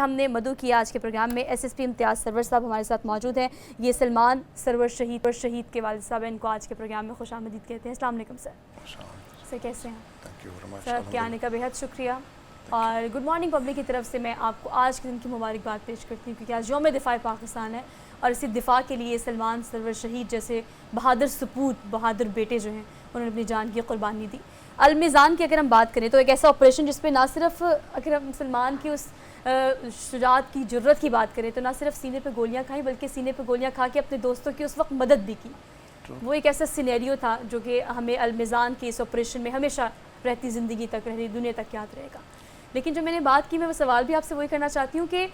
ہم نے مدعو کیا آج کے پروگرام میں ایس ایس پی امتیاز سرور صاحب ہمارے ساتھ موجود ہیں. یہ سلمان سرور شہید کے والد صاحب ہیں. ان کو آج کے پروگرام میں خوش آمدید کہتے ہیں. السلام علیکم سر. سر کیسے ہیں؟ سر آپ کے آنے کا بہت شکریہ. اور گڈ مارننگ پبلک کی طرف سے میں آپ کو آج کے دن کی مبارکباد پیش کرتی ہوں کیونکہ آج یوم دفاع پاکستان ہے اور اسی دفاع کے لیے سلمان سرور شہید جیسے بہادر سپوت بہادر بیٹے جو ہیں انہوں نے اپنی جان کی قربانی دی. المیزان کی اگر ہم بات کریں تو ایک ایسا آپریشن جس پہ نہ صرف اگر ہم سلمان کی اس شجاعت کی جرت کی بات کریں تو نہ صرف سینے پہ گولیاں کھائیں بلکہ سینے پہ گولیاں کھا کے اپنے دوستوں کی اس وقت مدد بھی کی. وہ ایک ایسا سینیریو تھا جو کہ ہمیں المیزان کے اس آپریشن میں ہمیشہ رہتی زندگی تک رہتی دنیا تک یاد رہے گا. لیکن جو میں نے بات کی میں وہ سوال بھی آپ سے وہی کرنا چاہتی ہوں کہ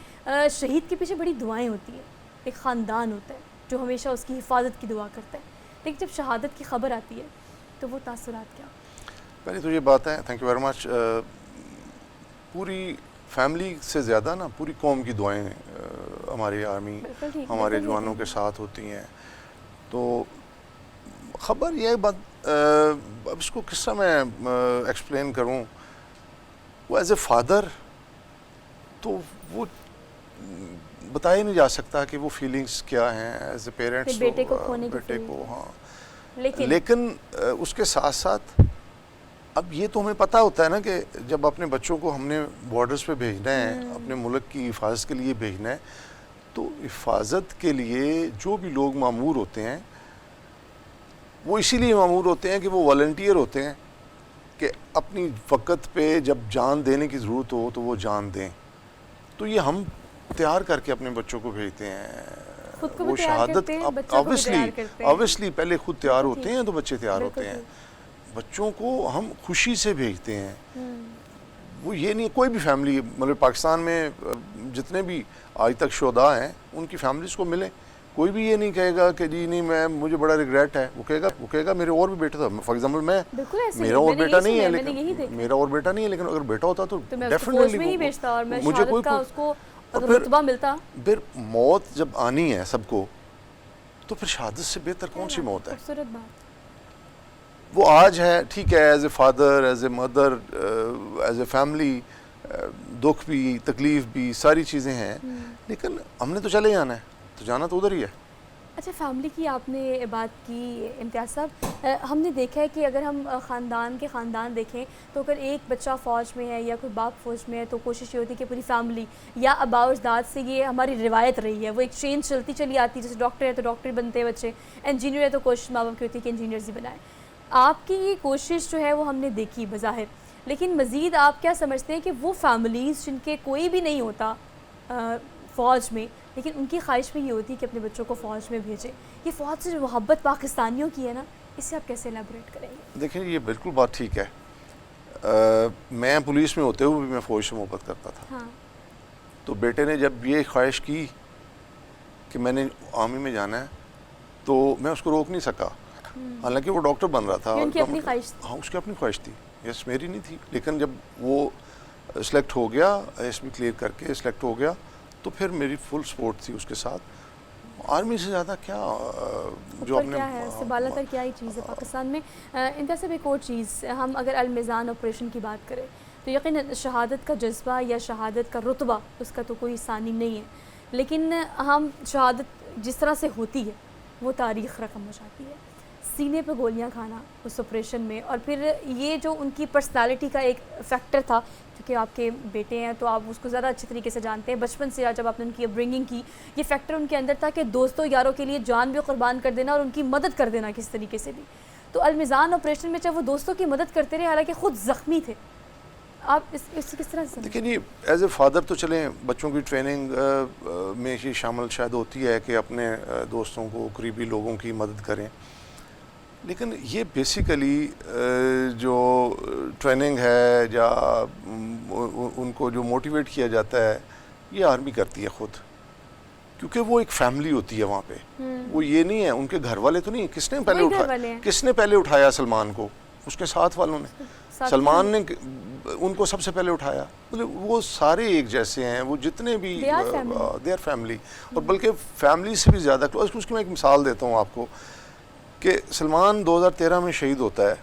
شہید کے پیچھے بڑی دعائیں ہوتی ہیں. ایک خاندان ہوتا ہے جو ہمیشہ اس کی حفاظت کی دعا کرتا ہے. لیکن جب شہادت کی خبر آتی ہے تو وہ تاثرات کیا؟ پہلے تو یہ بات ہے، تھینک یو ویری مچ، پوری فیملی سے زیادہ نا پوری قوم کی دعائیں ہماری آرمی ہمارے جوانوں کے ساتھ ہوتی ہیں. تو خبر یہ بات اب اس کو کس طرح میں ایکسپلین کروں، وہ ایز اے فادر تو وہ بتایا نہیں جا سکتا کہ وہ فیلنگز کیا ہیں ایز اے پیرنٹس بیٹے کو کھونے کی بیٹے کو. ہاں لیکن اس کے ساتھ ساتھ اب یہ تو ہمیں پتہ ہوتا ہے نا کہ جب اپنے بچوں کو ہم نے بارڈرز پہ بھیجنا ہے، اپنے ملک کی حفاظت کے لیے بھیجنا ہے، تو حفاظت کے لیے جو بھی لوگ مامور ہوتے ہیں وہ اسی لیے مامور ہوتے ہیں کہ وہ والنٹیئر ہوتے ہیں کہ اپنی وقت پہ جب جان دینے کی ضرورت ہو تو وہ جان دیں. تو یہ ہم تیار کر کے اپنے بچوں کو بھیجتے ہیں. وہ شہادت obviously پہلے خود تیار ہوتے ہیں تو بچے تیار ہوتے ہیں. بچوں کو ہم خوشی سے بھیجتے ہیں. وہ یہ نہیں، کوئی بھی فیملی مطلب پاکستان میں جتنے بھی آج تک شہداء ہیں ان کی فیملیز کو ملیں، کوئی بھی یہ نہیں کہے گا کہ جی نہیں مجھے بڑا ریگریٹ ہے. وہ کہے گا میرے اور بھی بیٹے تھا. فار ایگزامپل میرا اور بیٹا نہیں ہے لیکن اگر بیٹا ہوتا تو ڈیفینیٹلی مجھے کوئی پھر موت جب آنی ہے سب کو تو پھر شہادت سے بہتر کون سی موت ہے؟ وہ آج ہے ٹھیک ہے، as a father, as a mother, as a family, دکھ بھی تکلیف بھی ساری چیزیں ہیں، لیکن ہم نے تو چلے جانا ہے، تو جانا تو ادھر ہی ہے. اچھا، فیملی کی آپ نے بات کی امتیاز صاحب. ہم نے دیکھا ہے کہ اگر ہم خاندان دیکھیں تو اگر ایک بچہ فوج میں ہے یا کوئی باپ فوج میں ہے تو کوشش یہ ہوتی ہے کہ پوری فیملی یا آباء و اجداد سے یہ ہماری روایت رہی ہے، وہ ایک چین چلی آتی ہے. جیسے ڈاکٹر ہے تو ڈاکٹر بنتے ہیں بچے، انجینئر ہے تو کوشش ماں باپ کی ہوتی ہے کہ انجینئرز ہی بنائیں. آپ کی یہ کوشش جو ہے وہ ہم نے دیکھی بظاہر، لیکن مزید آپ کیا سمجھتے ہیں کہ وہ فیملیز جن کے کوئی بھی نہیں ہوتا فوج میں لیکن ان کی خواہش میں یہ ہوتی ہے کہ اپنے بچوں کو فوج میں بھیجیں، یہ فوج سے جو محبت پاکستانیوں کی ہے نا، اس سے آپ کیسے الیبوریٹ کریں گے؟ دیکھیں یہ بالکل بات ٹھیک ہے. میں پولیس میں ہوتے ہوئے بھی میں فوج سے محبت کرتا تھا. تو بیٹے نے جب یہ خواہش کی کہ میں نے آرمی میں جانا ہے تو میں اس کو روک نہیں سکا، حالانکہ وہ ڈاکٹر بن رہا تھا. ان کی اپنی خواہش تھی. ہاں اس کی اپنی خواہش تھی، یس میری نہیں تھی. لیکن جب وہ سلیکٹ ہو گیا، ایس بی کلیئر کر کے سلیکٹ ہو گیا تو پھر میری فل سپورٹ تھی اس کے ساتھ. آرمی سے زیادہ کیا جو اپنے کیا ہے اس سے بالا تر کیا ہی چیز ہے پاکستان میں. ان کا سب ایک اور چیز، ہم اگر المیزان آپریشن کی بات کریں تو یقیناً شہادت کا جذبہ یا شہادت کا رتبہ اس کا تو کوئی ثانی نہیں ہے، لیکن ہم شہادت جس طرح سے ہوتی ہے وہ تاریخ رقم ہو جاتی ہے. سینے پہ گولیاں کھانا اس آپریشن میں، اور پھر یہ جو ان کی پرسنالٹی کا ایک فیکٹر تھا، کیونکہ آپ کے بیٹے ہیں تو آپ اس کو زیادہ اچھے طریقے سے جانتے ہیں. بچپن سے جب آپ نے ان کی اپبرنگنگ کی، یہ فیکٹر ان کے اندر تھا کہ دوستوں یاروں کے لیے جان بھی قربان کر دینا اور ان کی مدد کر دینا کس طریقے سے بھی. تو المیزان آپریشن میں چاہے وہ دوستوں کی مدد کرتے رہے حالانکہ خود زخمی تھے، آپ اس سے کس طرح سے؟ دیکھیں جی ایز اے فادر تو چلیں بچوں کی ٹریننگ میں یہ شامل شاید ہوتی ہے کہ اپنے دوستوں کو قریبی لوگوں کی مدد کریں، لیکن یہ بیسیکلی جو ٹریننگ ہے یا ان کو جو موٹیویٹ کیا جاتا ہے یہ آرمی کرتی ہے خود، کیونکہ وہ ایک فیملی ہوتی ہے وہاں پہ. وہ یہ نہیں ہے ان کے گھر والے تو نہیں، کس نے پہلے اٹھایا سلمان کو؟ اس کے ساتھ والوں نے. سلمان نے ان کو سب سے پہلے اٹھایا. مطلب وہ سارے ایک جیسے ہیں، وہ جتنے بھی دے آر فیملی، اور بلکہ فیملی سے بھی زیادہ کلوز. اس کی میں ایک مثال دیتا ہوں آپ کو کہ سلمان 2013 میں شہید ہوتا ہے.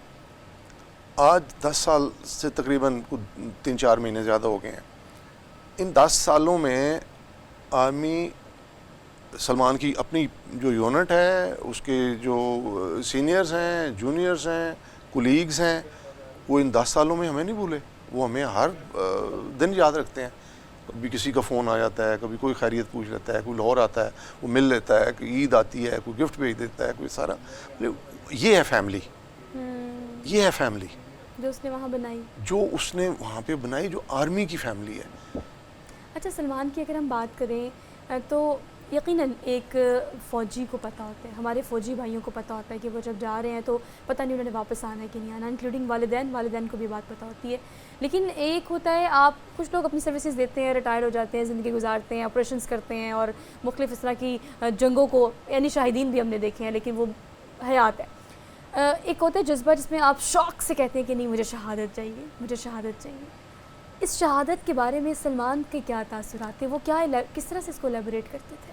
آج 10 سال سے تقریباً 3-4 مہینے زیادہ ہو گئے ہیں. ان 10 سالوں میں آرمی سلمان کی اپنی جو یونٹ ہے، اس کے جو سینئرز ہیں، جونیئرز ہیں، کولیگز ہیں، وہ ان 10 سالوں میں ہمیں نہیں بھولے. وہ ہمیں ہر دن یاد رکھتے ہیں. کبھی کسی کا فون آ جاتا ہے، کبھی کوئی خیریت پوچھ لیتا ہے، کوئی لاہور آتا ہے وہ مل لیتا ہے، کوئی عید آتی ہے کوئی گفٹ بھیج دیتا ہے، کوئی سارا. یہ ہے فیملی، یہ ہے فیملی جو اس نے وہاں بنائی، جو اس نے وہاں پہ بنائی، جو آرمی کی فیملی ہے. اچھا سلمان کی اگر ہم بات کریں تو یقیناً ایک فوجی کو پتہ ہوتا ہے، ہمارے فوجی بھائیوں کو پتہ ہوتا ہے کہ وہ جب جا رہے ہیں تو پتہ نہیں انہوں نے واپس آنا ہے کہ نہیں آنا، انکلوڈنگ والدین کو بھی بات پتہ ہوتی ہے. لیکن ایک ہوتا ہے آپ کچھ لوگ اپنی سروسز دیتے ہیں، ریٹائر ہو جاتے ہیں، زندگی گزارتے ہیں، آپریشنز کرتے ہیں اور مختلف اس طرح کی جنگوں کو، یعنی شاہدین بھی ہم نے دیکھے ہیں لیکن وہ حیات ہے. ایک ہوتا ہے جذبہ جس میں آپ شوق سے کہتے ہیں کہ نہیں مجھے شہادت چاہیے، مجھے شہادت چاہیے. اس شہادت کے بارے میں سلمان کے کیا تاثرات تھے؟ وہ کس طرح سے اس کو ایلیبوریٹ کرتے تھے؟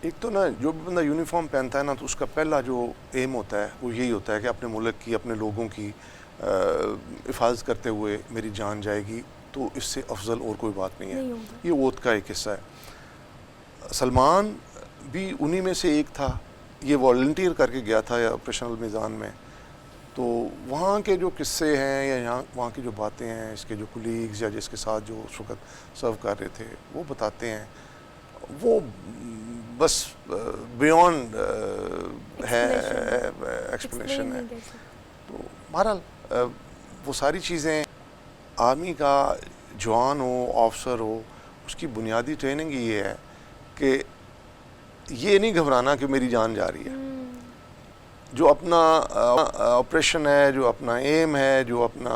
ایک تو نا جو بھی بندہ یونیفارم پہنتا ہے نا تو اس کا پہلا جو ایم ہوتا ہے وہ یہی ہوتا ہے کہ اپنے ملک کی، اپنے لوگوں کی حفاظت کرتے ہوئے میری جان جائے گی تو اس سے افضل اور کوئی بات نہیں ہے. یہ اوت کا ایک حصہ ہے. سلمان بھی انہی میں سے ایک تھا. یہ والنٹیئر کر کے گیا تھا آپریشن المیزان میں. تو وہاں کے جو قصے ہیں یا وہاں کی جو باتیں ہیں، اس کے جو کولیگز یا جس کے ساتھ جو اس وقت سرو کر رہے تھے وہ بتاتے ہیں، وہ بس بیونڈ ہے ایکسپلینیشن ہے. تو بہرحال وہ ساری چیزیں، آرمی کا جوان ہو، آفسر ہو، اس کی بنیادی ٹریننگ یہ ہے کہ یہ نہیں گھبرانا کہ میری جان جا رہی ہے. جو اپنا آپریشن ہے، جو اپنا ایم ہے، جو اپنا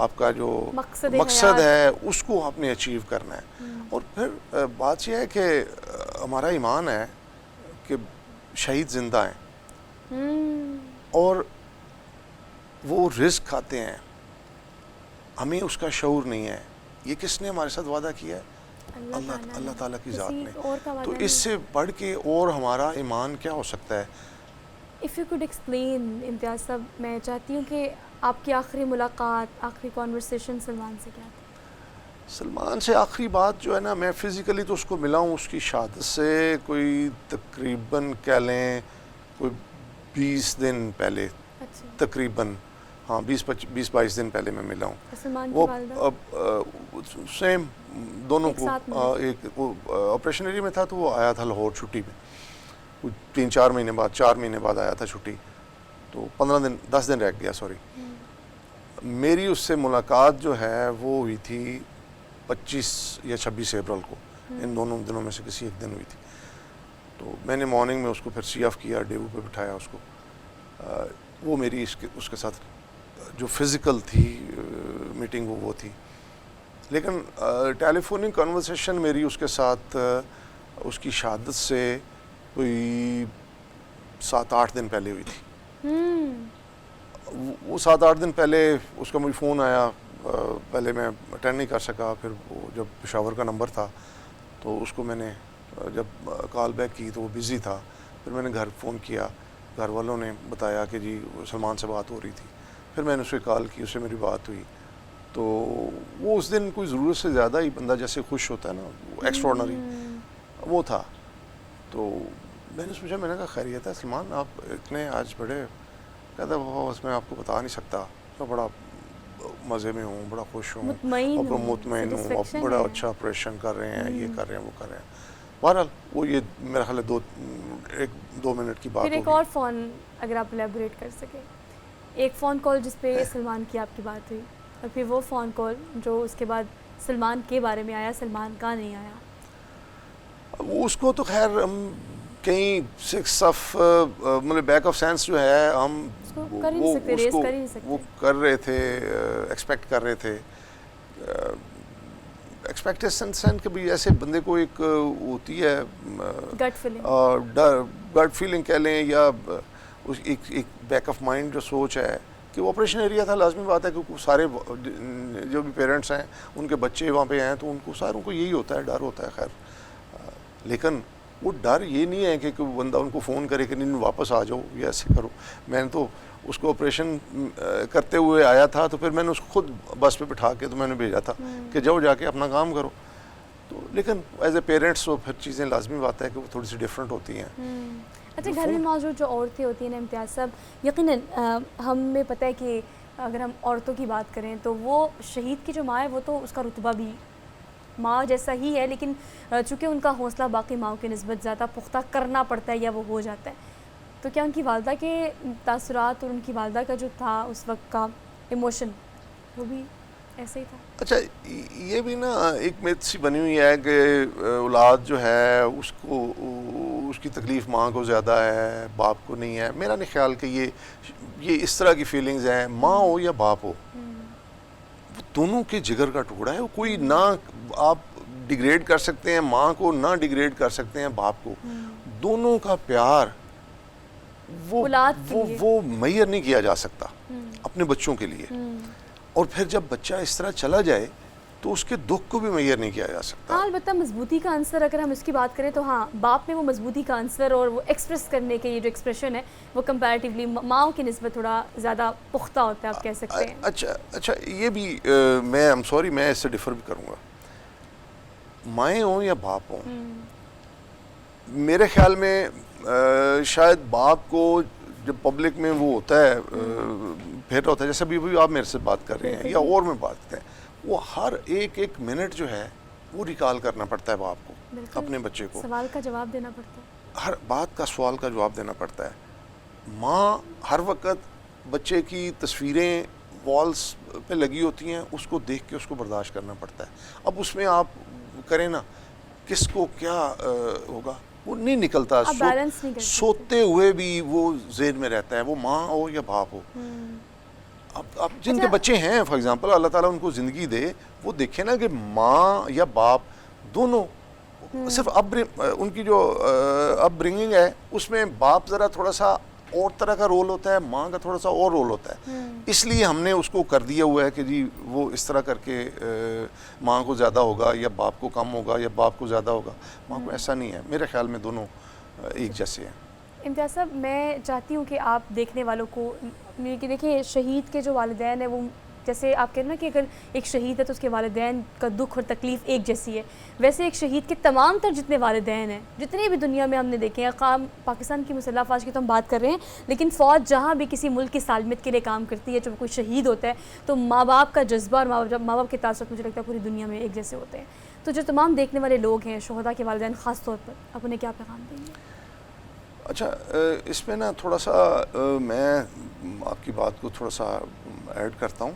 آپ کا جو مقصد ہے اس کو آپ نے اچیو کرنا ہے. اور پھر بات یہ ہے کہ ہمارا ایمان ہے کہ شہید زندہ ہیں اور وہ رزق کھاتے ہیں، ہمیں اس کا شعور نہیں ہے. یہ کس نے ہمارے ساتھ وعدہ کیا ہے؟ اللہ تعالیٰ کی ذات نے. تو اس سے بڑھ کے اور ہمارا ایمان کیا ہو سکتا ہے؟ اف یو کوڈ ایکسپلین امتیاز صاحب، میں چاہتی ہوں کہ آپ کی آخری ملاقات، آخری کانورسیشن سلمان سے کیا تھی؟ سلمان سے آخری بات جو ہے نا، میں فزیکلی تو اس کو ملا ہوں اس کی شہادت سے کوئی تقریباً کہہ لیں کوئی 20 دن پہلے. تقریباً ہاں 20-22 دن پہلے میں ملا ہوں. وہ سیم دونوں کو ایک آپریشن ایریا میں تھا تو وہ آیا تھا لاہور چھٹی میں، 3-4 مہینے بعد 4 مہینے بعد آیا تھا چھٹی. تو 10 دن رہ گیا سوری. میری اس سے ملاقات جو ہے وہ ہوئی تھی 25 یا 26 اپریل کو. ان دونوں دنوں میں سے کسی ایک دن ہوئی تھی. تو میں نے مارننگ میں اس کو پھر سی آف کیا، ڈیوو پہ بٹھایا اس کو. وہ میری اس کے ساتھ جو فزیکل تھی میٹنگ وہ تھی. لیکن ٹیلی فونک کنورسیشن میری اس کے ساتھ اس کی شہادت سے کوئی 7-8 دن پہلے ہوئی تھی. وہ 7-8 دن پہلے اس کا مجھے فون آیا. پہلے میں اٹینڈ نہیں کر سکا، پھر وہ جب پشاور کا نمبر تھا تو اس کو میں نے جب کال بیک کی تو وہ بزی تھا. پھر میں نے گھر فون کیا، گھر والوں نے بتایا کہ جی سلمان سے بات ہو رہی تھی. پھر میں نے اسے کال کی، اس سے میری بات ہوئی. تو وہ اس دن کوئی ضرورت سے زیادہ ہی بندہ جیسے خوش ہوتا ہے نا، وہ ایکسٹراڈنری وہ تھا. تو میں نے سوچا، میں نے کہا خیریت ہے سلمان، آپ اتنے آج بڑے، کہتا بس میں آپ کو بتا نہیں سکتا، میں بڑا مزے میں ہوں، بڑا خوش ہوں، مطمئن ہوں، بڑا اچھا آپریشن کر رہے ہیں، یہ کر رہے ہیں، وہ کر رہے ہیں. بہرحال وہ یہ میرا خیال ہے 1-2 منٹ کی بات ہوگی. پھر ایک اور فون اگر آپ الیبوریٹ کر سکیں، ایک فون کال جس پہ سلمان کی آپ کی بات ہوئی، اور پھر وہ فون کال جو اس کے بعد سلمان کے بارے میں آیا، سلمان کا نہیں آیا. اس کو تو خیر ہم کہیں 6 آف مطلب بیک آف سینس جو ہے ہم وہ کر رہے تھے، ایکسپیکٹ کر رہے تھے. ایکسپیکٹیشن کبھی ایسے بندے کو ایک ہوتی ہے گٹ فیلنگ کہہ لیں، یا ایک بیک آف مائنڈ جو سوچ ہے کہ وہ آپریشن ایریا تھا. لازمی بات ہے کہ سارے جو بھی پیرنٹس ہیں ان کے بچے وہاں پہ ہیں تو ان کو ساروں کو یہی ہوتا ہے، ڈر ہوتا ہے. خیر لیکن وہ ڈر یہ نہیں ہے کہ بندہ ان کو فون کرے کہ نہیں واپس آ جاؤ یا ایسے کرو. میں نے تو اس کو آپریشن کرتے ہوئے آیا تھا تو پھر میں نے اس کو خود بس پہ بٹھا کے تو میں نے بھیجا تھا کہ جاؤ جا کے اپنا کام کرو. تو لیکن ایز اے پیرنٹس تو پھر چیزیں لازمی بات ہے کہ وہ تھوڑی سی ڈفرینٹ ہوتی ہیں. اچھا گھر میں موجود جو عورتیں ہوتی ہیں نا امتیاز صاحب، یقیناً ہمیں پتہ ہے کہ اگر ہم عورتوں کی بات کریں تو وہ شہید کی جو ماں ہے وہ تو اس کا رتبہ بھی ماں جیسا ہی ہے، لیکن چونکہ ان کا حوصلہ باقی ماؤں کی نسبت زیادہ پختہ کرنا پڑتا ہے یا وہ ہو جاتا ہے، تو کیا ان کی والدہ کے تاثرات اور ان کی والدہ کا جو تھا اس وقت کا ایموشن وہ بھی ایسے ہی تھا؟ اچھا یہ بھی نا ایک میتھ سی بنی ہوئی ہے کہ اولاد جو ہے اس کو اس کی تکلیف ماں کو زیادہ ہے باپ کو نہیں ہے. میرا نہیں خیال کہ یہ اس طرح کی فیلنگز ہیں. ماں ہو یا باپ ہو وہ دونوں کے جگر کا ٹکڑا ہے. کوئی نہ آپ ڈیگریڈ کر سکتے ہیں ماں کو، نہ ڈیگریڈ کر سکتے ہیں باپ کو. دونوں کا پیار وہ میسر نہیں کیا جا سکتا اپنے بچوں کے لیے. اور پھر جب بچہ اس طرح چلا جائے تو اس کے دکھ کو بھی میسر نہیں کیا جا سکتا. ہاں البتہ مضبوطی کا عنصر اگر ہم اس کی بات کریں تو ہاں باپ میں وہ مضبوطی کا عنصر اور وہ ایکسپریس کرنے کے یہ جو ایکسپریشن ہے وہ کمپیریٹیولی ماؤں کی نسبت تھوڑا زیادہ پختہ ہوتا ہے، آپ کہہ سکتے ہیں. اچھا یہ بھی میں میں اس سے ڈفر بھی کروں گا. مائیں ہوں یا باپ ہوں، میرے خیال میں شاید باپ کو جب پبلک میں وہ ہوتا ہے پھر ہوتا ہے جیسے بھی آپ میرے سے بات کر رہے ہیں یا اور میں بات کرتے ہیں، وہ ہر ایک منٹ جو ہے وہ ریکال کرنا پڑتا ہے باپ کو اپنے بچے کو. سوال کا جواب دینا پڑتا ہے، ہر بات کا سوال کا جواب دینا پڑتا ہے. ماں ہر وقت بچے کی تصویریں والز پہ لگی ہوتی ہیں، اس کو دیکھ کے اس کو برداشت کرنا پڑتا ہے. اب اس میں آپ کریں نا کس کو کیا ہوگا وہ نہیں نکلتا. سوتے ہوئے بھی وہ ذہن میں رہتا ہے، وہ ماں ہو یا باپ ہو. اب جن کے بچے ہیں فار ایگزامپل اللہ تعالیٰ ان کو زندگی دے، وہ دیکھیں نا کہ ماں یا باپ دونوں صرف ان کی جو اپ برنگنگ ہے اس میں باپ ذرا تھوڑا سا اور طرح کا رول ہوتا ہے، ماں کا تھوڑا سا اور رول ہوتا ہے. اس لیے ہم نے اس کو کر دیا ہوا ہے کہ جی وہ اس طرح کر کے ماں کو زیادہ ہوگا یا باپ کو کم ہوگا یا باپ کو زیادہ ہوگا. ماں کو ایسا نہیں ہے. میرے خیال میں دونوں ایک جیسے ہیں. امتیاز صاحب میں چاہتی ہوں کہ آپ دیکھنے والوں کو دیکھیں شہید کے جو والدین ہیں وہ جیسے آپ کہہ رہے ہیں نا کہ اگر ایک شہید ہے تو اس کے والدین کا دکھ اور تکلیف ایک جیسی ہے، ویسے ایک شہید کے تمام تر جتنے والدین ہیں جتنے بھی دنیا میں ہم نے دیکھے ہیں، خام پاکستان کی مسلح افواج کی تو ہم بات کر رہے ہیں، لیکن فوج جہاں بھی کسی ملک کی سالمیت کے لیے کام کرتی ہے، جب کوئی شہید ہوتا ہے تو ماں باپ کا جذبہ اور ماں باپ کے تاثرات مجھے لگتا ہے پوری دنیا میں ایک جیسے ہوتے ہیں. تو جو تمام دیکھنے والے لوگ ہیں شہداء کے والدین خاص طور پر، آپ انہیں کیا پیغام دیں گے؟ اچھا اس میں نا تھوڑا سا میں آپ کی بات کو تھوڑا سا ایڈ کرتا ہوں.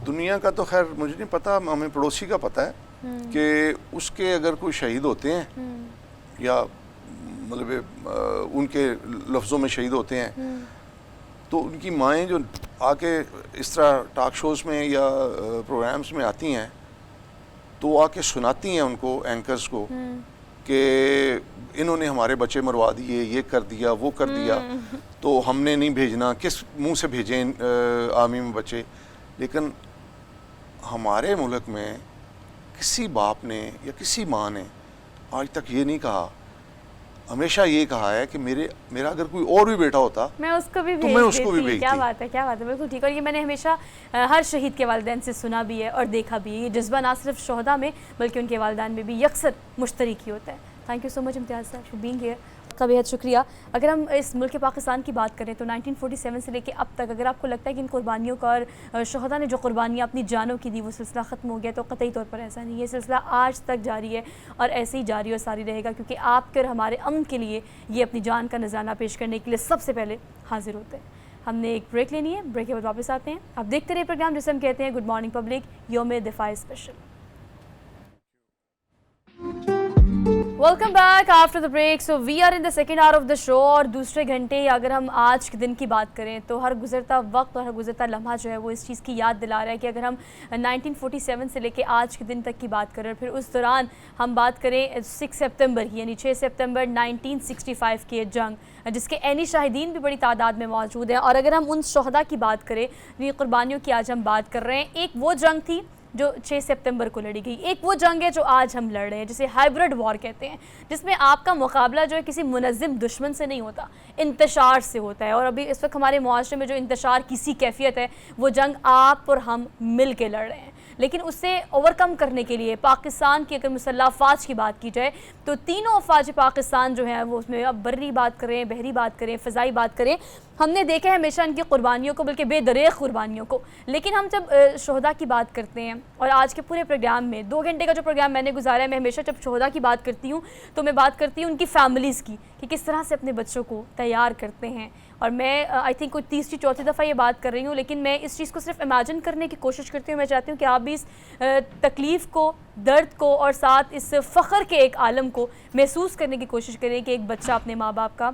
دنیا کا تو خیر مجھے نہیں پتا، ہمیں پڑوسی کا پتہ ہے کہ اس کے اگر کوئی شہید ہوتے ہیں یا مطلب ان کے لفظوں میں شہید ہوتے ہیں تو ان کی مائیں جو آ کے اس طرح ٹاک شوز میں یا پروگرامز میں آتی ہیں تو آ کے سناتی ہیں ان کو اینکرز کو کہ انہوں نے ہمارے بچے مروا دیے، یہ کر دیا وہ کر دیا، تو ہم نے نہیں بھیجنا، کس منہ سے بھیجیں آرمی میں بچے. لیکن ہمارے ملک میں کسی باپ نے یا کسی ماں نے آج تک یہ نہیں کہا، ہمیشہ یہ کہا ہے کہ میرا اگر کوئی اور بھی بیٹا ہوتا میں اس کو بھی بھیجتی. کیا بات ہے بالکل ٹھیک. اور یہ میں نے ہمیشہ ہر شہید کے والدین سے سنا بھی ہے اور دیکھا بھی ہے. یہ جذبہ نہ صرف شہداء میں بلکہ ان کے والدین میں بھی یکسر مشترک ہی ہوتا ہے. تھینک یو سو مچ امتیاز صاحب فار بینگ ہیئر. آپ کا بہت شکریہ. اگر ہم اس ملک پاکستان کی بات کریں تو 1947 سے لے کے اب تک اگر آپ کو لگتا ہے کہ ان قربانیوں کا اور شہداء نے جو قربانیاں اپنی جانوں کی دی وہ سلسلہ ختم ہو گیا، تو قطعی طور پر ایسا نہیں. یہ سلسلہ آج تک جاری ہے اور ایسے ہی جاری اور ساری رہے گا، کیونکہ آپ کے اور ہمارے امن کے لیے یہ اپنی جان کا نذرانہ پیش کرنے کے لیے سب سے پہلے حاضر ہوتے ہیں. ہم نے ایک بریک لینی ہے، بریک کے بعد واپس آتے ہیں. آپ دیکھتے رہے پروگرام جسے ہم کہتے ہیں گڈ مارننگ پبلک، یوم دفاع special. Welcome back after the break. So we are in the second hour of the show. اور دوسرے گھنٹے اگر ہم آج کے دن کی بات کریں تو ہر گزرتا وقت اور ہر گزرتا لمحہ جو ہے وہ اس چیز کی یاد دلا رہا ہے کہ اگر ہم 1947 سے لے کے آج کے دن تک کی بات کریں، پھر اس دوران ہم بات کریں 6 سپتمبر کی، یعنی 6 سپتمبر 1965 کی جنگ، جس کے عینی شاہدین بھی بڑی تعداد میں موجود ہیں. اور اگر ہم ان شہداء کی بات کریں جن قربانیوں کی آج ہم بات کر رہے ہیں، ایک وہ جنگ تھی جو 6 سپتمبر کو لڑی گئی. ایک وہ جنگ ہے جو آج ہم لڑ رہے ہیں جسے ہائبرڈ وار کہتے ہیں, جس میں آپ کا مقابلہ جو ہے کسی منظم دشمن سے نہیں ہوتا, انتشار سے ہوتا ہے. اور ابھی اس وقت ہمارے معاشرے میں جو انتشار کی سی کیفیت ہے وہ جنگ آپ اور ہم مل کے لڑ رہے ہیں. لیکن اسے اوور کم کرنے کے لیے پاکستان کی اگر مسلح افواج کی بات کی جائے تو تینوں افواج پاکستان جو ہیں وہ اس میں اب بری بات کریں, بحری بات کریں, فضائی بات کریں, ہم نے دیکھا ہے ہمیشہ ان کی قربانیوں کو, بلکہ بے دریغ قربانیوں کو. لیکن ہم جب شہداء کی بات کرتے ہیں, اور آج کے پورے پروگرام میں 2 گھنٹے کا جو پروگرام میں نے گزارا ہے, میں ہمیشہ جب شہداء کی بات کرتی ہوں تو میں بات کرتی ہوں ان کی فیملیز کی, کہ کس طرح سے اپنے بچوں کو تیار کرتے ہیں. اور میں آئی تھنک کوئی 3ری 4تھی دفعہ یہ بات کر رہی ہوں, لیکن میں اس چیز کو صرف امیجن کرنے کی کوشش کرتی ہوں. میں چاہتی ہوں کہ آپ بھی اس تکلیف کو, درد کو, اور ساتھ اس فخر کے ایک عالم کو محسوس کرنے کی کوشش کریں کہ ایک بچہ اپنے ماں باپ کا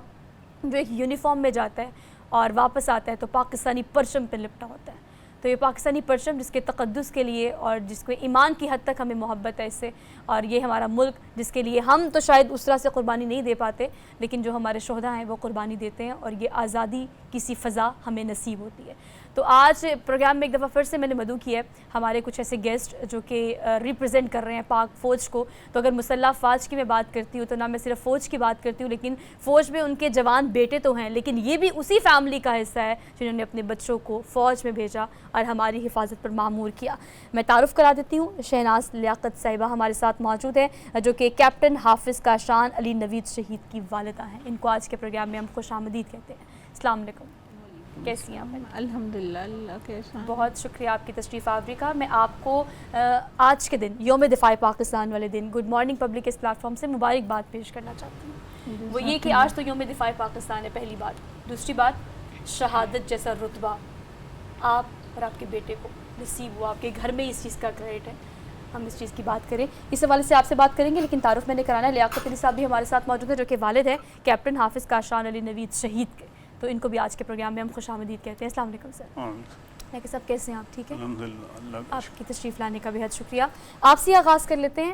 جو ایک یونیفارم میں جاتا ہے اور واپس آتا ہے تو پاکستانی پرچم پہ لپٹا ہوتا ہے. تو یہ پاکستانی پرچم جس کے تقدس کے لیے اور جس کو ایمان کی حد تک ہمیں محبت ہے اس سے, اور یہ ہمارا ملک جس کے لیے ہم تو شاید اس طرح سے قربانی نہیں دے پاتے, لیکن جو ہمارے شہداء ہیں وہ قربانی دیتے ہیں, اور یہ آزادی کی سی فضا ہمیں نصیب ہوتی ہے. تو آج پروگرام میں ایک دفعہ پھر سے میں نے مدعو کیا ہے ہمارے کچھ ایسے گیسٹ جو کہ ریپرزینٹ کر رہے ہیں پاک فوج کو. تو اگر مسلح افواج کی میں بات کرتی ہوں تو نہ میں صرف فوج کی بات کرتی ہوں, لیکن فوج میں ان کے جوان بیٹے تو ہیں, لیکن یہ بھی اسی فیملی کا حصہ ہے جنہوں نے اپنے بچوں کو فوج میں بھیجا اور ہماری حفاظت پر معمور کیا. میں تعارف کرا دیتی ہوں, شہناز لیاقت صاحبہ ہمارے ساتھ موجود ہیں جو کہ کیپٹن حافظ کاشان علی نوید شہید کی والدہ ہیں. ان کو آج کے پروگرام میں ہم خوش آمدید کہتے ہیں. السلام علیکم, کیسی ہیں آپ؟ الحمدللہ, اللہ کے احسان. بہت شکریہ آپ کی تشریف آوری کا. میں آپ کو آج کے دن یوم دفاع پاکستان والے دن گڈ مارننگ پبلک کے اس پلیٹ فارم سے مبارکباد پیش کرنا چاہتی ہوں. وہ یہ کہ آج تو یوم دفاع پاکستان ہے, پہلی بات. دوسری بات, شہادت جیسا رتبہ آپ اور آپ کے بیٹے کو نصیب ہوا, آپ کے گھر میں اس چیز کا کریڈٹ ہے. ہم اس چیز کی بات کریں, اس حوالے سے آپ سے بات کریں گے, لیکن تعارف میں نے کرانا ہے. لیاقت علی صاحب بھی ہمارے ساتھ موجود ہیں جو کہ والد ہیں کیپٹن حافظ کاشان علی نوید شہید کے, تو ان کو بھی آج کے پروگرام میں ہم خوش آمدید کہتے ہیں. السلام علیکم سر. کہ سب کیسے ہیں آپ؟ ٹھیک ہے الحمدللہ. آپ کی تشریف لانے کا بہت شکریہ. آپ سے آغاز کر لیتے ہیں.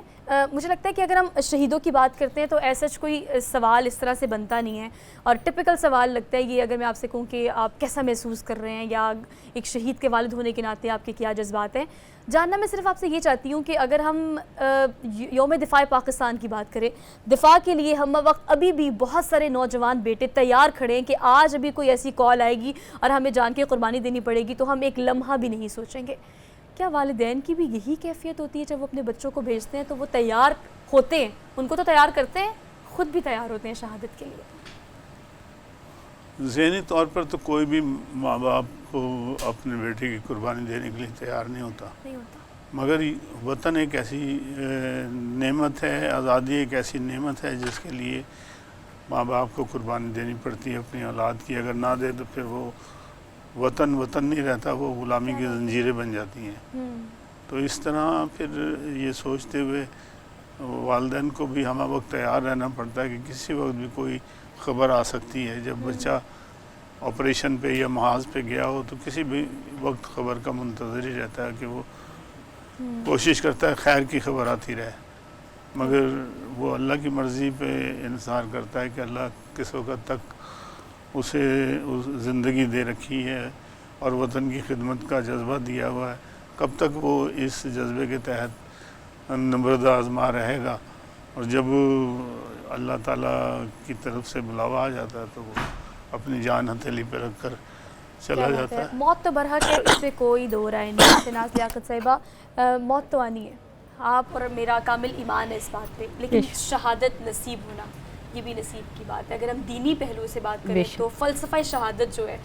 مجھے لگتا ہے کہ اگر ہم شہیدوں کی بات کرتے ہیں تو ایسا کوئی سوال اس طرح سے بنتا نہیں ہے, اور ٹپیکل سوال لگتا ہے یہ اگر میں آپ سے کہوں کہ آپ کیسا محسوس کر رہے ہیں, یا ایک شہید کے والد ہونے کے ناطے آپ کے کیا جذبات ہیں. جاننا میں صرف آپ سے یہ چاہتی ہوں کہ اگر ہم یوم دفاع پاکستان کی بات کریں, دفاع کے لیے ہم وقت ابھی بھی بہت سارے نوجوان بیٹے تیار کھڑے ہیں کہ آج ابھی کوئی ایسی کال آئے گی اور ہمیں جان کے قربانی دینی پڑے گی تو ہم ایک لمحہ بھی نہیں سوچیں گے. کیا والدین کی بھی یہی کیفیت ہوتی ہے جب وہ اپنے بچوں کو بھیجتے ہیں تو وہ تیار ہوتے ہیں, ان کو تو تیار کرتے ہیں, خود بھی تیار ہوتے ہیں شہادت کے لیے؟ ذہنی طور پر تو کوئی بھی ماں باپ کو اپنے بیٹے کی قربانی دینے کے لیے تیار نہیں ہوتا, مگر وطن ایک ایسی نعمت ہے, آزادی ایک ایسی نعمت ہے جس کے لیے ماں باپ کو قربانی دینی پڑتی ہے اپنی اولاد کی. اگر نہ دے تو پھر وہ وطن نہیں رہتا, وہ غلامی کی زنجیریں بن جاتی ہیں. تو اس طرح پھر یہ سوچتے ہوئے والدین کو بھی ہمہ وقت تیار رہنا پڑتا ہے کہ کسی وقت بھی کوئی خبر آ سکتی ہے. جب بچہ آپریشن پہ یا محاذ پہ گیا ہو تو کسی بھی وقت خبر کا منتظر ہی رہتا ہے کہ وہ کوشش کرتا ہے خیر کی خبر آتی رہے, مگر وہ اللہ کی مرضی پہ انحصار کرتا ہے کہ اللہ کس وقت تک اسے زندگی دے رکھی ہے اور وطن کی خدمت کا جذبہ دیا ہوا ہے, کب تک وہ اس جذبے کے تحت نبرد آزما رہے گا. اور جب اللہ تعالیٰ کی طرف سے بلاوا آ جاتا ہے تو وہ اپنی جان ہتھیلی پہ رکھ کر چلا جاتا ہے. موت تو برحق ہے, اس پہ کوئی دو رائے نہیں. شہناز لیاقت صاحبہ, موت تو آنی ہے, آپ اور میرا کامل ایمان ہے اس بات پہ, لیکن شہادت نصیب ہونا یہ بھی نصیب کی بات ہے. اگر ہم دینی پہلو سے بات کریں تو فلسفہ شہادت جو ہے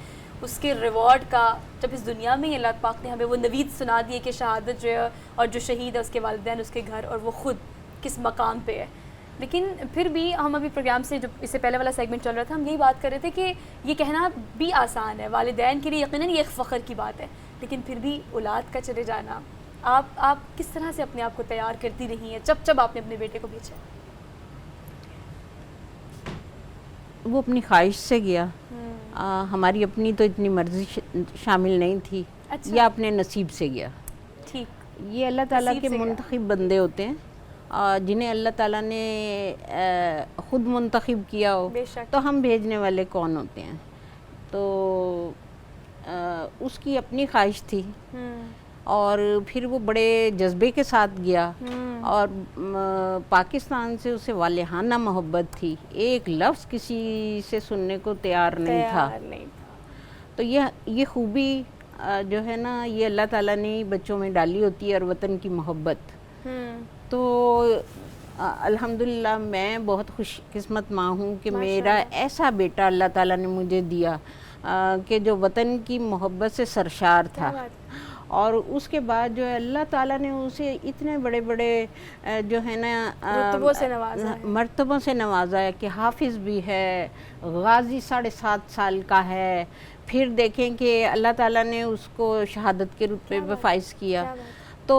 اس کے ریوارڈ کا جب اس دنیا میں اللہ پاک نے ہمیں وہ نوید سنا دی ہے کہ شہادت جو ہے اور جو شہید ہے اس کے والدین, اس کے گھر اور وہ خود کس مقام پہ ہے. لیکن پھر بھی ہم ابھی پروگرام سے جب اس سے پہلے والا سیگمنٹ چل رہا تھا ہم یہی بات کر رہے تھے کہ یہ کہنا بھی آسان ہے, والدین کے لیے یقیناً یہ ایک فخر کی بات ہے, لیکن پھر بھی اولاد کا چلے جانا, آپ کس طرح سے اپنے آپ کو تیار کرتی رہی ہیں جب آپ نے اپنے بیٹے کو بھیجا؟ وہ اپنی خواہش سے گیا, ہماری اپنی تو اتنی مرضی شامل نہیں تھی. یا اپنے نصیب سے گیا. ٹھیک, یہ اللہ تعالیٰ کے منتخب بندے ہوتے ہیں جنہیں اللہ تعالیٰ نے خود منتخب کیا ہو, تو ہم بھیجنے والے کون ہوتے ہیں. تو اس کی اپنی خواہش تھی اور پھر وہ بڑے جذبے کے ساتھ گیا اور پاکستان سے اسے والہانہ محبت تھی، ایک لفظ کسی سے سننے کو تیار نہیں تھا۔ تو یہ خوبی جو ہے نا یہ اللہ تعالیٰ نے بچوں میں ڈالی ہوتی ہے، اور وطن کی محبت۔ تو الحمدللہ میں بہت خوش قسمت ماں ہوں کہ میرا ایسا بیٹا اللہ تعالیٰ نے مجھے دیا کہ جو وطن کی محبت سے سرشار تھا، اور اس کے بعد جو ہے اللہ تعالیٰ نے اسے اتنے بڑے بڑے جو ہے نا مرتبوں سے نوازا ہے کہ حافظ بھی ہے، غازی 7.5 سال کا ہے، پھر دیکھیں کہ اللہ تعالیٰ نے اس کو شہادت کے رتبے پہ فائز کیا۔ تو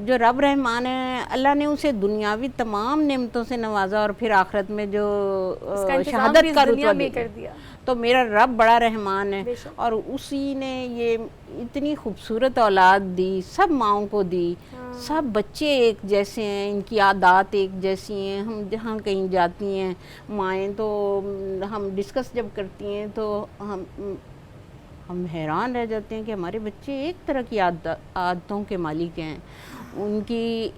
جو رب رحمان ہے، اللہ نے اسے دنیاوی تمام نعمتوں سے نوازا اور پھر آخرت میں جو شہادت کا رتبہ دیا۔ تو میرا رب بڑا رحمان ہے، اور اسی نے یہ اتنی خوبصورت اولاد دی، سب ماؤں کو دی، سب بچے ایک جیسے ہیں، ان کی عادات ایک جیسی ہیں۔ ہم جہاں کہیں جاتی ہیں مائیں تو ہم ڈسکس جب کرتی ہیں تو ہم حیران رہ جاتے ہیں کہ ہمارے بچے ایک طرح کی عادتوں کے مالک ہیں، ان کی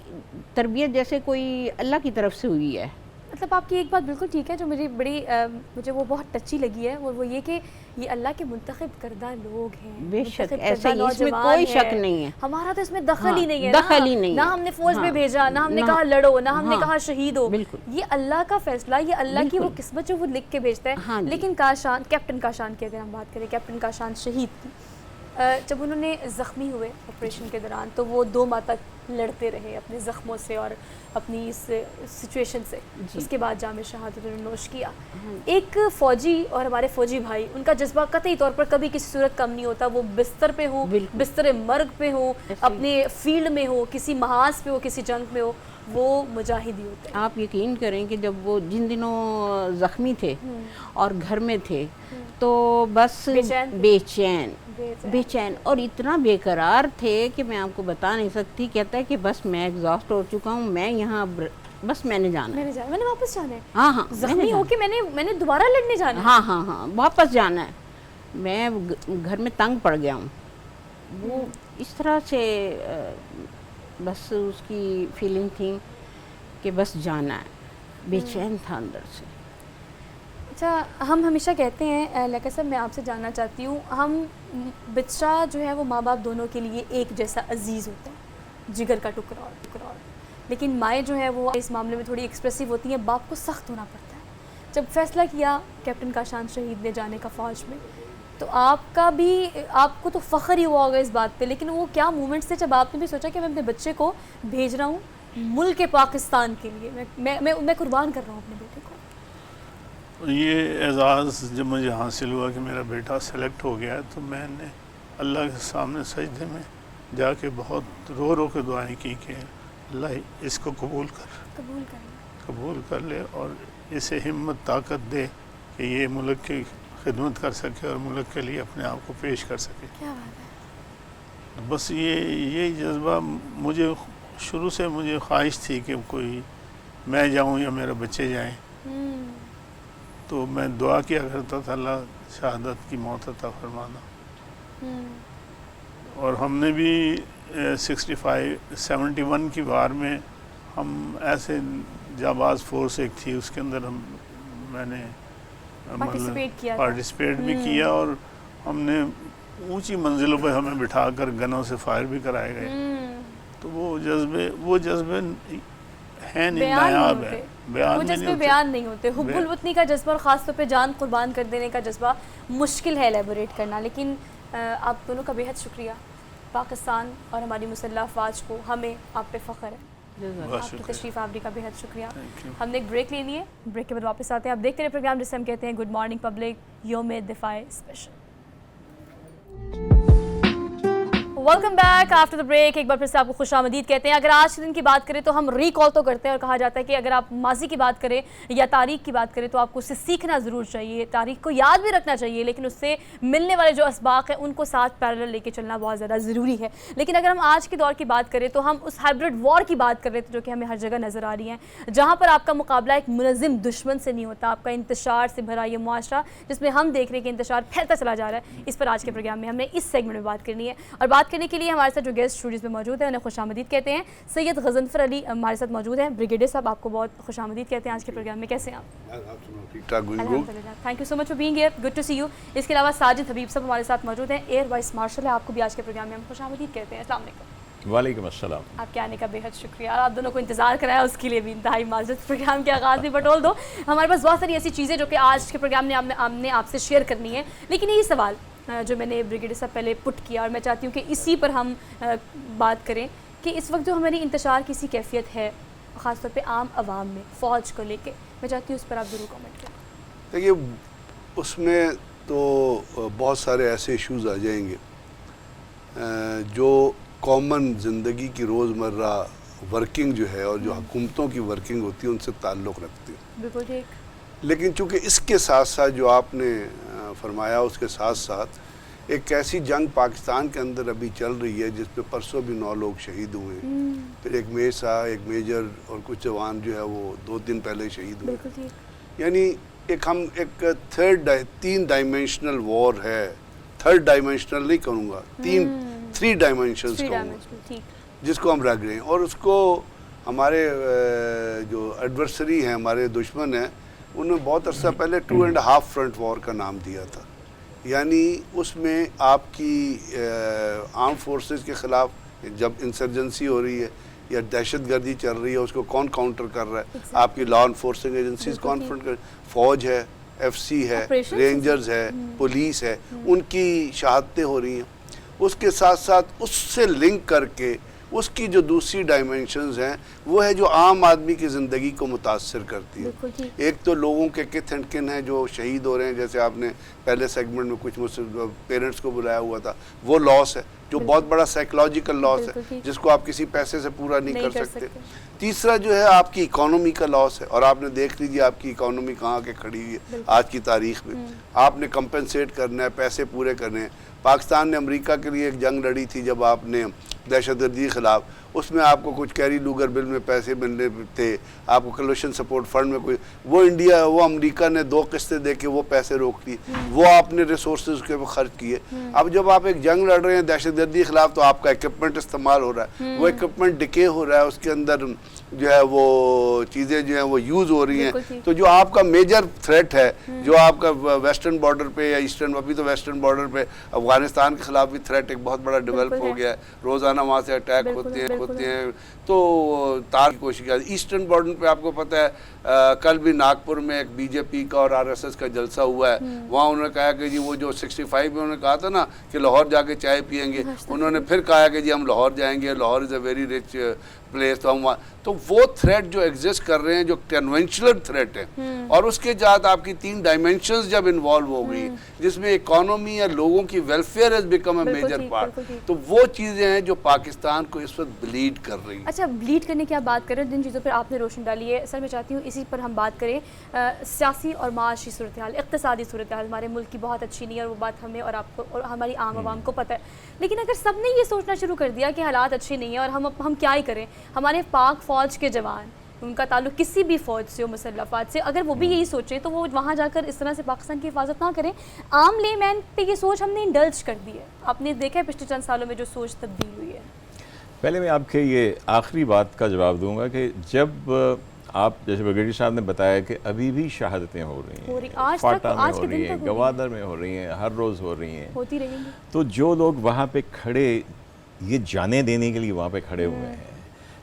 تربیت جیسے کوئی اللہ کی طرف سے ہوئی ہے۔ مطلب آپ کی ایک بات بالکل ٹھیک ہے جو مجھے وہ بہت ٹچی لگی ہے، وہ یہ کہ یہ اللہ کے منتخب کردہ لوگ ہیں۔ بے شک ایسا ہی، اس میں کوئی شک نہیں ہے، ہمارا تو اس میں دخل ہی نہیں ہے، دخل ہی نہیں، نہ ہم نے فوج میں بھیجا، نہ ہم نے کہا لڑو، نہ ہم نے کہا شہید ہو۔ یہ اللہ کا فیصلہ، یہ اللہ کی وہ قسمت جو وہ لکھ کے بھیجتا ہے۔ لیکن کاشان، کیپٹن کاشان کی اگر ہم بات کریں، کیپٹن کاشان شہید کی، جب انہوں نے زخمی ہوئے آپریشن کے دوران تو وہ 2 ماہ تک لڑتے رہے اپنے زخموں سے اور اپنی اس سچویشن سے۔ اس کے بعد جام شہادت انہوں نے نوش کیا۔ ایک فوجی اور ہمارے فوجی بھائی، ان کا جذبہ قطعی طور پر کبھی کسی صورت کم نہیں ہوتا، وہ بستر پہ ہو، بستر مرگ پہ ہو، اپنے فیلڈ میں ہو، کسی محاذ پہ ہو، کسی جنگ میں ہو، وہ مجاہد ہی ہوتے ہیں۔ آپ یقین کریں کہ جب وہ جن دنوں زخمی تھے اور گھر میں تھے تو بس بے چین اور اتنا بے قرار تھے کہ میں آپ کو بتا نہیں سکتی۔ کہتا ہے کہ بس میں ایگزاسٹ ہو چکا ہوں، میں یہاں بس میں نے جانا ہے، میں نے واپس جانا ہے۔ ہاں زخمی ہو کے میں نے دوبارہ لڑنے جانا ہے۔ ہاں واپس جانا ہے، میں گھر میں تنگ پڑ گیا ہوں۔ وہ اس طرح سے بس اس کی فیلنگ تھی کہ بس جانا ہے، بے چین تھا اندر سے۔ اچھا، ہم ہمیشہ کہتے ہیں لیکن صاحب میں آپ سے جاننا چاہتی ہوں، ہم بچہ جو ہے وہ ماں باپ دونوں کے لیے ایک جیسا عزیز ہوتا ہے، جگر کا ٹکڑا اور لیکن مائیں جو ہیں وہ اس معاملے میں تھوڑی ایکسپریسو ہوتی ہیں، باپ کو سخت ہونا پڑتا ہے۔ جب فیصلہ کیا کیپٹن کاشان شہید نے جانے کا فوج میں، تو آپ کو تو فخر ہی ہوا ہوگا اس بات پہ، لیکن وہ کیا مومنٹس تھے جب آپ نے بھی سوچا کہ میں اپنے بچے کو بھیج رہا ہوں ملک پاکستان کے لیے، میں قربان کر رہا ہوں اپنے بیٹے کو؟ یہ اعزاز جب مجھے حاصل ہوا کہ میرا بیٹا سلیکٹ ہو گیا، تو میں نے اللہ کے سامنے سجدے میں جا کے بہت رو کے دعائیں کی کہ اللہ اس کو قبول کر لے اور اسے ہمت طاقت دے کہ یہ ملک کی خدمت کر سکے اور ملک کے لیے اپنے آپ کو پیش کر سکے۔ کیا بات ہے۔ بس یہ جذبہ مجھے شروع سے مجھے خواہش تھی کہ کوئی میں جاؤں یا میرے بچے جائیں، تو میں دعا کیا کرتا تھا اللہ شہادت کی موت عطا فرمانا۔ اور ہم نے بھی 71 کی وار میں ہم ایسے جاباز فورس ایک تھی، اس کے اندر میں نے پارٹیسپیٹ بھی کیا، اور ہم نے اونچی منزلوں پہ ہمیں بٹھا کر گنوں سے فائر بھی کرائے گئے۔ تو وہ جذبے ہیں نہیں، نایاب ہے، وہ جذبے بیان نہیں ہوتے۔ حب الوطنی کا جذبہ اور خاص طور پہ جان قربان کر دینے کا جذبہ مشکل ہے ایلیبوریٹ کرنا، لیکن آپ دونوں کا بہت شکریہ۔ پاکستان اور ہماری مسلح افواج کو، ہمیں آپ پہ فخر ہے۔ آپ کی تشریف آوری کا بہت شکریہ۔ ہم نے ایک بریک لینی ہے، بریک کے بعد واپس آتے ہیں۔ آپ دیکھتے رہے پروگرام جسے ہم کہتے ہیں گڈ مارننگ پبلک، یوم دفاع special. Welcome back after the break. ایک بار پھر سے آپ کو خوش آمدید کہتے ہیں۔ اگر آج کے دن کی بات کریں تو ہم ریکال تو کرتے ہیں، اور کہا جاتا ہے کہ اگر آپ ماضی کی بات کریں یا تاریخ کی بات کریں تو آپ کو اس سے سیکھنا ضرور چاہیے، تاریخ کو یاد بھی رکھنا چاہیے، لیکن اس سے ملنے والے جو اسباق ہیں ان کو ساتھ پیرلل لے کے چلنا بہت زیادہ ضروری ہے۔ لیکن اگر ہم آج کے دور کی بات کریں تو ہم اس ہائبرڈ وار کی بات کر رہے تھے جو کہ ہمیں ہر جگہ نظر آ رہی ہیں، جہاں پر آپ کا مقابلہ ایک منظم دشمن سے نہیں ہوتا، آپ کا انتشار سے بھرا یہ معاشرہ جس میں ہم دیکھ رہے ہیں کہ انتشار پھیلتا چلا جا رہا ہے۔ اس پر آج کے پروگرام میں ہم نے اس سیگمنٹ میں بات کرنی ہے، اور بات کرنے کے لیے ہمارے ساتھ جو گیسٹ اسٹوڈیوز میں موجود ہیں انہیں خوش آمدید کہتے ہیں. سید غضنفر علی ہمارے ساتھ موجود ہیں. بریگیڈیئر صاحب آپ کو بہت خوش آمدید کہتے ہیں آج کے پروگرام میں. کیسے ہیں آپ؟ ٹھیک ٹھاک. الحمدللہ. Thank you so much for being here. Good to see you. اس کے علاوہ ساجد حبیب صاحب ہمارے ساتھ موجود ہیں. ایئر وائس مارشل ہے. آپ کو بھی آج کے پروگرام میں ہم خوش آمدید کہتے ہیں. السلام علیکم. وعلیکم السلام. آپ کے آنے کا بے حد شکریہ. آپ دونوں کو انتظار کرایا اس کے لیے بھی انتہائی معذرت. پروگرام کے آغاز میں بٹول دو. ہمارے پاس بہت ساری ایسی چیزیں جو کہ آج کے پروگرام میں ہم نے آپ سے شیئر کرنی ہے. لیکن یہی سوال جو میں نے بریگیڈیئر صاحب پہلے پٹ کیا اور میں چاہتی ہوں کہ اسی پر ہم بات کریں کہ اس وقت جو ہماری انتشار کی سی کیفیت ہے خاص طور پہ عام عوام میں فوج کو لے کے, میں چاہتی ہوں اس پر آپ ضرور کامنٹ کریں. دیکھیے اس میں تو بہت سارے ایسے ایشوز آ جائیں گے جو کامن زندگی کی روزمرہ ورکنگ جو ہے اور جو حکومتوں کی ورکنگ ہوتی ہے ان سے تعلق رکھتی ہے. بالکل ٹھیک. لیکن چونکہ اس کے ساتھ ساتھ جو آپ نے فرمایا اس کے ساتھ ساتھ ایک ایسی جنگ پاکستان کے اندر ابھی چل رہی ہے جس پہ پرسوں بھی 9 لوگ شہید ہوئے ہیں. پھر ایک ایک میجر اور کچھ جوان جو ہے وہ 2 دن پہلے شہید ہوئے. بالکل ٹھیک. یعنی ایک 3 ڈائمینشنل وار ہے. 3rd ڈائمینشنل نہیں کروں گا, 3 ڈائمینشنز کہوں جس کو ہم رکھ رہے ہیں. اور اس کو ہمارے جو ایڈورسری ہیں, ہمارے دشمن ہیں, انہوں نے بہت عرصہ پہلے 2.5 فرنٹ وار کا نام دیا تھا. یعنی اس میں آپ کی آرم فورسز کے خلاف جب انسرجنسی ہو رہی ہے یا دہشت گردی چل رہی ہے اس کو کون کاؤنٹر کر رہا ہے, آپ کی لا انفورسنگ ایجنسیز کانفرنٹ کر, فوج ہے, FCC ہے, رینجرز ہے, پولیس ہے, ان کی شہادتیں ہو رہی ہیں. اس کے ساتھ ساتھ اس سے لنک کر کے اس کی جو دوسری ڈائمینشنز ہیں وہ ہے جو عام آدمی کی زندگی کو متاثر کرتی ہے. ایک تو لوگوں کے کتھ اینڈ کن ہیں جو شہید ہو رہے ہیں, جیسے آپ نے پہلے سیگمنٹ میں کچھ پیرنٹس کو بلایا ہوا تھا, وہ لاس ہے جو بہت بڑا سائیکلوجیکل لاس ہے جس کو آپ کسی پیسے سے پورا نہیں کر سکتے. تیسرا جو ہے آپ کی اکانومی کا لاس ہے, اور آپ نے دیکھ لیجیے آپ کی اکانومی کہاں کے کھڑی ہوئی ہے آج کی تاریخ میں. آپ نے کمپنسیٹ کرنا ہے, پیسے پورے کرنے ہیں. پاکستان نے امریکہ کے لیے ایک جنگ لڑی تھی جب آپ نے دہشت گردی کے خلاف, اس میں آپ کو کچھ کیری لوگر بل میں پیسے ملنے تھے, آپ کو کلوشن سپورٹ فنڈ میں کوئی, وہ امریکہ نے 2 قسطیں دے کے وہ پیسے روک لی, وہ آپ نے ریسورسز کے خرچ کیے. اب جب آپ ایک جنگ لڑ رہے ہیں دہشت گردی کے خلاف تو آپ کا ایکوپمنٹ استعمال ہو رہا ہے, وہ ایکوپمنٹ ڈکے ہو رہا ہے, اس کے اندر جو ہے وہ چیزیں جو ہیں وہ یوز ہو رہی ہیں. تو جو آپ کا میجر تھریٹ ہے, جو آپ کا ویسٹرن بارڈر پہ یا ایسٹرن, ابھی تو ویسٹرن بارڈر پہ افغانستان کے خلاف بھی تھریٹ ایک بہت بڑا ڈیولپ ہو گیا ہے, روزانہ وہاں سے اٹیک ہوتے ہیں تو تار کی کوشش کی. ایسٹرن بارڈر پہ آپ کو پتہ ہے کل بھی ناگپور میں ایک BJP کا اور RSS کا جلسہ ہوا ہے, وہاں انہوں نے کہا کہ جی وہ جو 65 میں انہوں نے کہا تھا نا کہ لاہور جا کے چائے پئیں گے, انہوں نے پھر کہا کہ جی ہم لاہور جائیں گے, لاہور از اے ویری رچ پلیس. تو وہ تھریٹ جو ایگزسٹ کر رہے ہیں جو کنونشنل تھریٹ ہے, اور اس کے ساتھ آپ کی 3 ڈائمینشنز جب انوالو ہو گئی جس میں اکانومی یا لوگوں کی welfare has become a major part, تو وہ چیزیں ہیں جو پاکستان کو اس وقت بلیڈ کر رہی ہیں. اچھا, بلیڈ کرنے کی آپ بات کریں, جن چیزوں پر آپ نے روشن ڈالی ہے, سر میں چاہتی ہوں اسی پر ہم بات کریں. سیاسی اور معاشی صورتحال, اقتصادی صورتحال ہمارے ملک کی بہت اچھی نہیں ہے, اور وہ بات ہمیں اور آپ کو اور ہماری عام عوام کو پتہ ہے. لیکن اگر سب نے یہ سوچنا شروع کر دیا کہ حالات اچھے نہیں ہیں اور ہم کیا ہی کریں, ہمارے پاک فوج کے جوان, ان کا تعلق کسی بھی فوج سے ہو, مسلح افواج سے, اگر وہ بھی یہی سوچیں تو وہ وہاں جا کر اس طرح سے پاکستان کی حفاظت نہ کریں. عام لے مین پہ یہ سوچ ہم نے انڈلج کر دی ہے. آپ نے دیکھا ہے پچھلے چند سالوں میں جو سوچ تبدیل ہوئی ہے. پہلے میں آپ کے یہ آخری بات کا جواب دوں گا کہ جب آپ جیسے بریگیڈیئر صاحب نے بتایا کہ ابھی بھی شہادتیں ہو رہی ہیں, فاٹا میں ہو رہی ہیں, گوادر میں ہو رہی ہیں, ہر روز ہو رہی ہیں, ہوتی رہیں گی. تو جو لوگ وہاں پہ کھڑے یہ جانے دینے کے لیے وہاں پہ کھڑے ہوئے ہیں,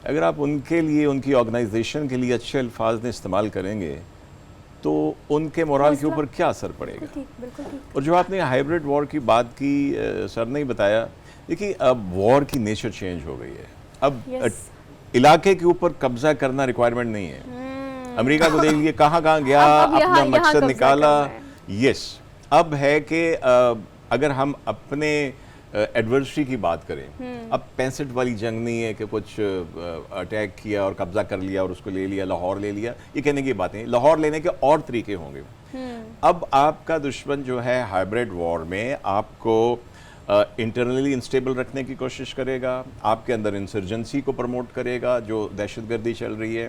اگر آپ ان کے لیے, ان کی آرگنائزیشن کے لیے اچھے الفاظ نے استعمال کریں گے تو ان کے مورال کے اوپر کیا اثر پڑے گا. اور جو آپ نے ہائبرڈ وار کی بات کی, سر نے ہی بتایا, دیکھیے اب وار کی نیچر چینج ہو گئی ہے. اب علاقے کے اوپر قبضہ کرنا ریکوائرمنٹ نہیں ہے. امریکہ کو دیکھ لیے کہاں کہاں گیا, اپنا مقصد نکالا. یس, اب ہے کہ اگر ہم اپنے ایڈورسری کی بات کریں, اب 65 والی جنگ نہیں ہے کہ کچھ اٹیک کیا اور قبضہ کر لیا اور اس کو لے لیا, لاہور لے لیا, یہ کہنے کی باتیں. لاہور لینے کے اور طریقے ہوں گے. اب آپ کا دشمن جو ہے ہائبرڈ وار میں آپ کو انٹرنلی انسٹیبل رکھنے کی کوشش کرے گا, آپ کے اندر انسرجنسی کو پروموٹ کرے گا جو دہشت گردی چل رہی ہے,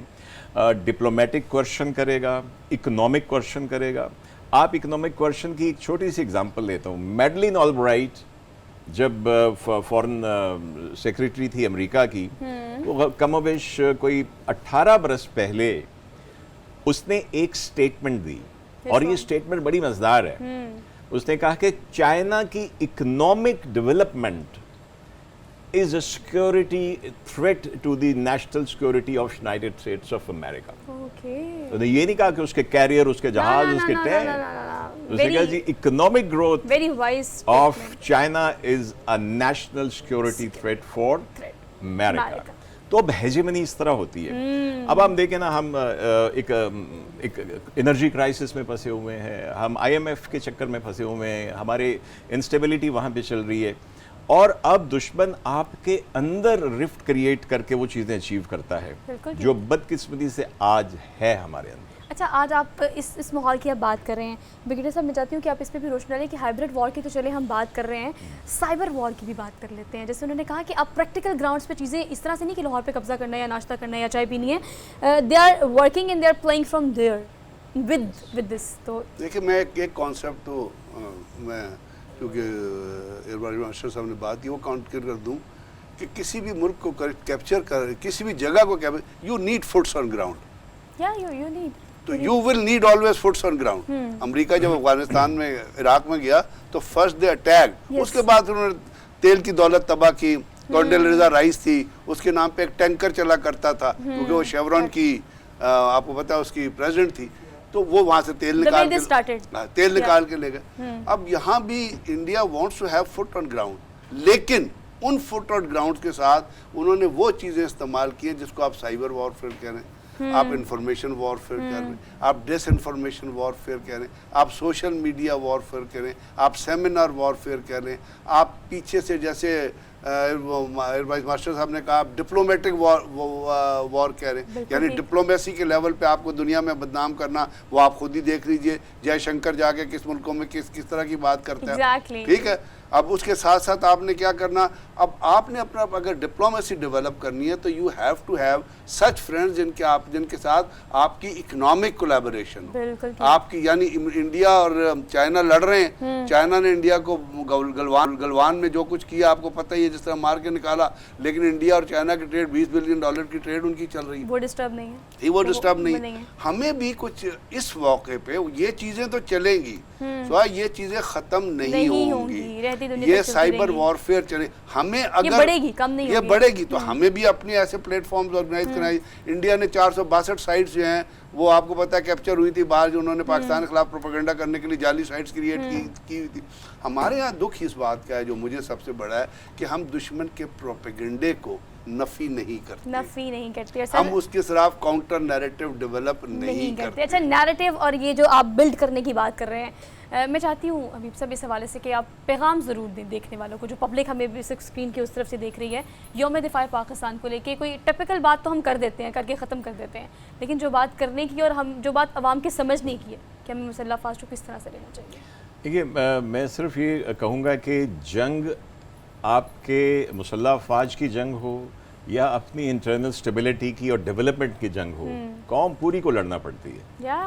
ڈپلومیٹک کوئرشن کرے گا, اکنامک کوئرشن کرے گا. آپ اکنامک کوئرشن کی ایک چھوٹی سی اگزامپل لیتا ہوں. میڈلین آلبرائٹ جب فورن سیکریٹری تھی امریکہ کی، وہ کم و بیش کوئی 18 برس پہلے اس نے ایک سٹیٹمنٹ دی، اور یہ سٹیٹمنٹ بڑی مزدار ہے. اس نے کہا کہ چائنا کی economic development is a security threat to the national security of United States of America. Okay. تو یہ نہیں کہا کہ اس کے کیریئر، اس کے جہاز، اس کے ٹینک. اس نے کہا جی economic growth very wise of China is a national security threat for America. تو اب ہیجمنی اس طرح ہوتی ہے. اب ہم دیکھیں نا، ہم ایک انرجی کرائسس میں پھنسے ہوئے ہیں، ہم IMF کے چکر میں پھنسے ہوئے ہیں، ہمارے انسٹیبلٹی وہاں پہ چل رہی ہے، اور اب دشمن آپ کے اندر رفٹ کریٹ کر کے وہ چیزیں اچیو کرتا ہے جو بدقسمتی سے آج ہے ہمارے اندر. اچھا، آج آپ اس ماحول کی آپ بات کر رہے ہیں، برگیڈیئر صاحب میں چاہتی ہوں کہ آپ اس پہ بھی روشنی ڈالیں کہ ہائبرڈ وار کی تو چلے ہم بات کر رہے ہیں، سائبر وار کی بھی بات کر لیتے ہیں. جیسے انہوں نے کہا کہ اب پریکٹیکل گراؤنڈس پہ چیزیں اس طرح سے نہیں کہ لاہور پہ قبضہ کرنا ہے یا ناشتہ کرنا ہے یا چائے پینی ہے، they are working and they are playing from there with this. تو دیکھیں، میں ایک کانسیپٹ تو میں کیونکہ ارباری ماسٹر صاحب نے بات کی، وہ کاؤنٹ کر دوں کہ کسی بھی ملک کو کیپچر کر، کسی بھی جگہ کو capture, you need photos on ground. You need, تو you will need always photos on ground. امریکہ جب افغانستان میں، عراق میں گیا تو فرسٹ دے اٹیک، اس کے بعد انہوں نے تیل کی دولت تباہ کی. کونڈیلیزا رائس تھی، اس کے نام پہ ایک ٹینکر چلا کرتا تھا کیونکہ وہ شیورون کی، آپ کو پتا اس کی پریزیڈنٹ تھی، تو وہ وہاں سے تیل نکال کے لے گئے. اب یہاں بھی India wants to have foot on ground, لیکن ان فٹ آن گراؤنڈ کے ساتھ انہوں نے وہ چیزیں استعمال کی ہیں جس کو آپ سائبر وارفیئر کہہ رہے ہیں، آپ انفارمیشن وارفیئر کہہ رہے ہیں، آپ ڈس انفارمیشن وارفیئر کہہ رہے ہیں، آپ سوشل میڈیا وارفیئر کہہ رہے ہیں، آپ سیمینار وارفیئر کہہ رہے ہیں، آپ پیچھے سے جیسے ماسٹر صاحب نے کہا ڈپلومیٹک وار کہہ رہے ہیں، یعنی ڈپلومیسی کے لیول پہ آپ کو دنیا میں بدنام کرنا. وہ آپ خود ہی دیکھ لیجئے جے شنکر جا کے کس ملکوں میں کس طرح کی بات کرتا ہے. ٹھیک ہے، اب اس کے ساتھ ساتھ آپ نے کیا کرنا، اب آپ نے اپنا اگر ڈپلومیسی ڈیولپ کرنی ہے تو you have to have such friends جن کے ساتھ آپ کی اکنامک کولیبوریشن ہو. آپ کی یعنی انڈیا اور چائنا لڑ رہے ہیں، چائنا نے انڈیا کو گلوان میں جو کچھ کیا آپ کو پتہ ہی ہے، جس طرح مار کے نکالا، لیکن انڈیا اور چائنا کی ٹریڈ $20 بلین کی ٹریڈ ان کی چل رہی ہے، وہ ڈسٹرب نہیں ہے. ہمیں بھی کچھ اس موقع پہ یہ چیزیں تو چلیں گی، یہ چیزیں ختم نہیں ہوں گی، یہ سائبر وارفیئر چلے. ہمیں اگر یہ بڑھے گی تو ہمیں بھی اپنے ایسے پلیٹ فارمز آرگنائز کرنا. انڈیا نے 462 سائٹس جو ہیں وہ آپ کو پتہ ہے کیپچر ہوئی تھی باہر، جو انہوں نے پاکستان کے خلاف پروپیگنڈا کرنے کے لیے جعلی سائٹس کریٹ کی ہوئی تھی. ہمارے یہاں دکھ اس بات کا ہے جو مجھے سب سے بڑا ہے کہ ہم دشمن کے پروپیگنڈے کو نفی نہیں کرتے، ہم اس کے خلاف کاؤنٹر نیریٹو ڈیولپ نہیں کرتے. اچھا، نیریٹو اور یہ جو آپ بلڈ کرنے کی بات کر رہے ہیں، میں چاہتی ہوں حبیب صاحب اس حوالے سے کہ آپ پیغام ضرور دیں دیکھنے والوں کو، جو پبلک ہمیں بھی اسکرین کی اس طرف سے دیکھ رہی ہے، یوم دفاع پاکستان کو لے کے. کوئی ٹپیکل بات تو ہم کر دیتے ہیں، کر کے ختم کر دیتے ہیں، لیکن جو بات کرنے کی اور ہم جو بات عوام کے سمجھنے کی ہے کہ ہمیں مسلح افواج کو کس طرح سے لینا چاہیے. دیکھیے، میں صرف یہ کہوں گا کہ جنگ آپ کے مسلح افواج کی جنگ ہو یا اپنی انٹرنل سٹیبلٹی کی اور ڈیولپمنٹ کی جنگ ہو، قوم پوری کو لڑنا پڑتی ہے.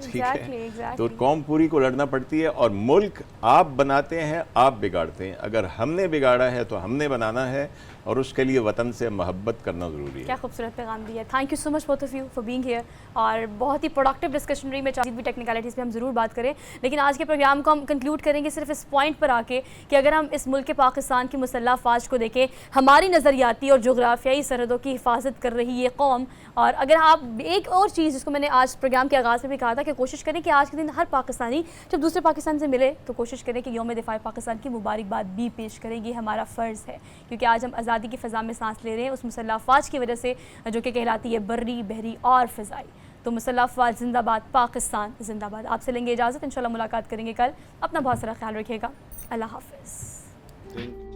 ٹھیک ہے، تو قوم پوری کو لڑنا پڑتی ہے، اور ملک آپ بناتے ہیں، آپ بگاڑتے ہیں. اگر ہم نے بگاڑا ہے تو ہم نے بنانا ہے، اور اس کے لیے وطن سے محبت کرنا ضروری ہے. کیا خوبصورت پیغام دیا ہے. Thank you so much both of you for being hair. اور بہت ہی پروڈکٹیو ڈسکشن رہی. میں چاہتی بھی ٹیکنیکلٹیز پہ ہم ضرور بات کریں، لیکن آج کے پروگرام کو ہم کنکلوڈ کریں گے صرف اس پوائنٹ پر آ کے کہ اگر ہم اس ملک پاکستان کی مسلح افواج کو دیکھیں، ہماری نظریاتی اور جغرافیائی سرحدوں کی حفاظت کر رہی یہ قوم. اور اگر آپ ایک اور چیز جس کو میں نے آج پروگرام کے آغاز میں بھی کہا تھا کہ کوشش کریں کہ آج کے دن ہر پاکستانی جب دوسرے پاکستان سے ملے تو کوشش کریں کہ یوم دفاع پاکستان کی مبارکباد بھی پیش کریں. یہ ہمارا فرض ہے، کیونکہ آج ہم آزادی کی فضا میں سانس لے رہے ہیں اس مسلح افواج کی وجہ سے جو کہ کہلاتی ہے بری، بحری اور فضائی. تو مسلح افواج زندہ باد، پاکستان زندہ باد. آپ سے لیں گے اجازت، انشاءاللہ ملاقات کریں گے کل. اپنا بہت سارا خیال رکھیے گا. اللہ حافظ.